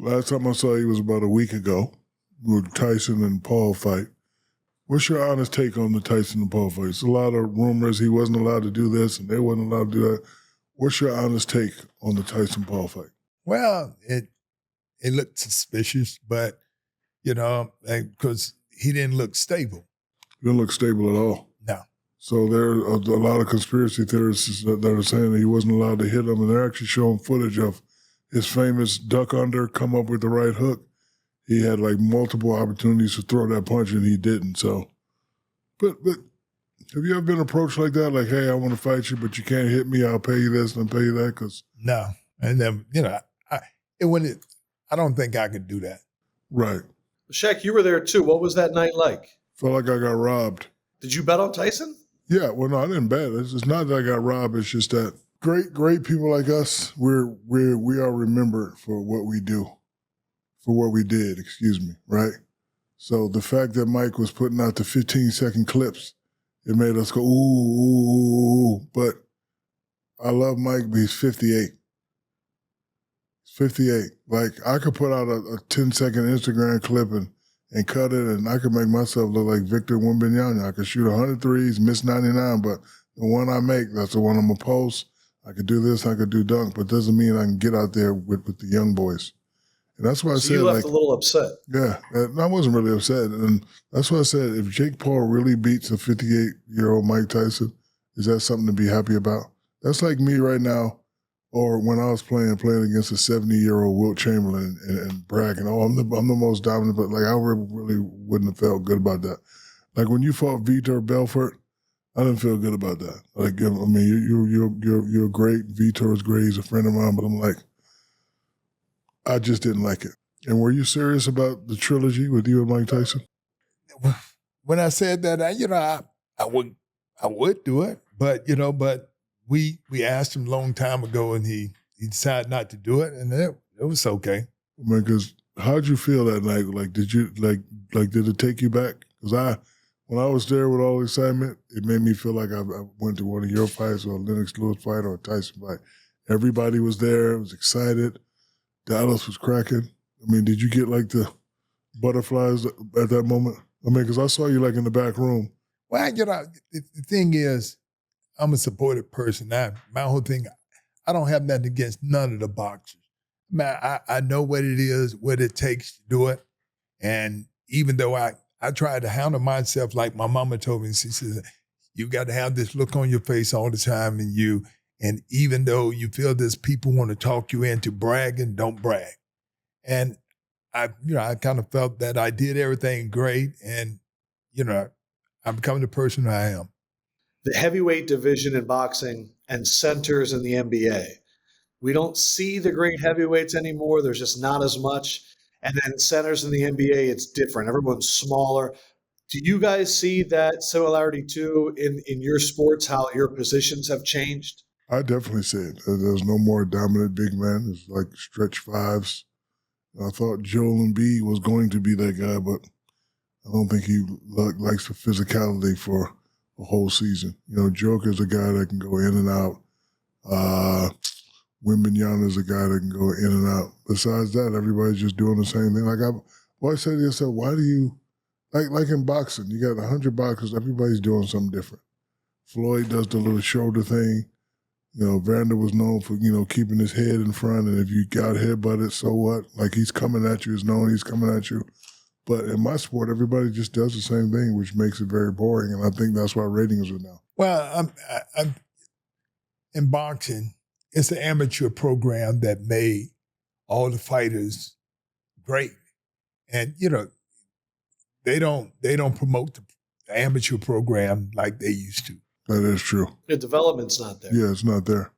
Last time I saw you was about a week ago with Tyson and Paul fight. What's your honest take on the Tyson and Paul fight? It's a lot of rumors he wasn't allowed to do this and they wasn't allowed to do that. What's your honest take on the Tyson-Paul fight? Well, it looked suspicious, but, because he didn't look stable. He didn't look stable at all. No. So there are a lot of conspiracy theorists that are saying that he wasn't allowed to hit him, and they're actually showing footage of his famous duck under, come up with the right hook. He had like multiple opportunities to throw that punch, and he didn't. So, but have you ever been approached like that? Like, hey, I want to fight you, but you can't hit me. I'll pay you this and I'll pay you that. No, and then I don't think I could do that. Right. Shaq, you were there too. What was that night like? Felt like I got robbed. Did you bet on Tyson? Yeah. Well, no, I didn't bet. It's not that I got robbed. It's just that great people like us, we are remembered for what we do, for what we did. Excuse me. Right. So the fact that Mike was putting out the 15-second clips, it made us go, ooh. But I love Mike, but he's 58. He's 58. Like, I could put out a 10-second Instagram clip and cut it, and I could make myself look like Victor Wembanyama. I could shoot 100 threes, miss 99, but the one I make, that's the one I'm going to post. I could do this, I could do dunk, but doesn't mean I can get out there with the young boys. And that's why I said, you left a little upset. Yeah, I wasn't really upset. And that's why I said, if Jake Paul really beats a 58-year-old Mike Tyson, is that something to be happy about? That's like me right now, or when I was playing against a 70-year-old Wilt Chamberlain and bragging, oh, I'm the most dominant, but like I really wouldn't have felt good about that. Like when you fought Vitor Belfort, I didn't feel good about that. Like, I mean, you're great. Vitor's great. He's a friend of mine, but I'm like, I just didn't like it. And were you serious about the trilogy with you and Mike Tyson? When I said that, I would do it, but we asked him a long time ago, and he decided not to do it, and it was okay. I mean, because how'd you feel that night? Like, did it take you back? Because when I was there with all the excitement, it made me feel like I went to one of your fights, or a Lennox Lewis fight, or a Tyson fight. Everybody was there, was excited. Dallas was cracking. I mean, did you get like the butterflies at that moment? I mean, because I saw you like in the back room. Well, the thing is, I'm a supportive person. My whole thing, I don't have nothing against none of the boxers. Man, I know what it is, what it takes to do it. And even though I try to handle myself like my mama told me, she says, you got to have this look on your face all the time, and even though you feel there's people want to talk you into bragging, don't brag. And I kind of felt that I did everything great, and I'm becoming the person I am. The heavyweight division in boxing and centers in the NBA. We don't see the great heavyweights anymore. There's just not as much. And then centers in the NBA, it's different. Everyone's smaller. Do you guys see that similarity too in your sports, how your positions have changed? I definitely see it. There's no more dominant big men. It's like stretch fives. I thought Joel Embiid was going to be that guy, but I don't think he likes the physicality for a whole season. Joker's a guy that can go in and out. Wembanyama is a guy that can go in and out. Besides that, everybody's just doing the same thing. Like I've always said to yourself, why do you, like in boxing, you got 100 boxers, everybody's doing something different. Floyd does the little shoulder thing. Evander was known for, keeping his head in front, and if you got headbutted, so what? Like, he's coming at you, it's known he's coming at you. But in my sport, everybody just does the same thing, which makes it very boring, and I think that's why ratings are now. Well, I'm in boxing, it's an amateur program that made all the fighters great. And, they don't promote the amateur program like they used to. That is true. The development's not there. Yeah, it's not there.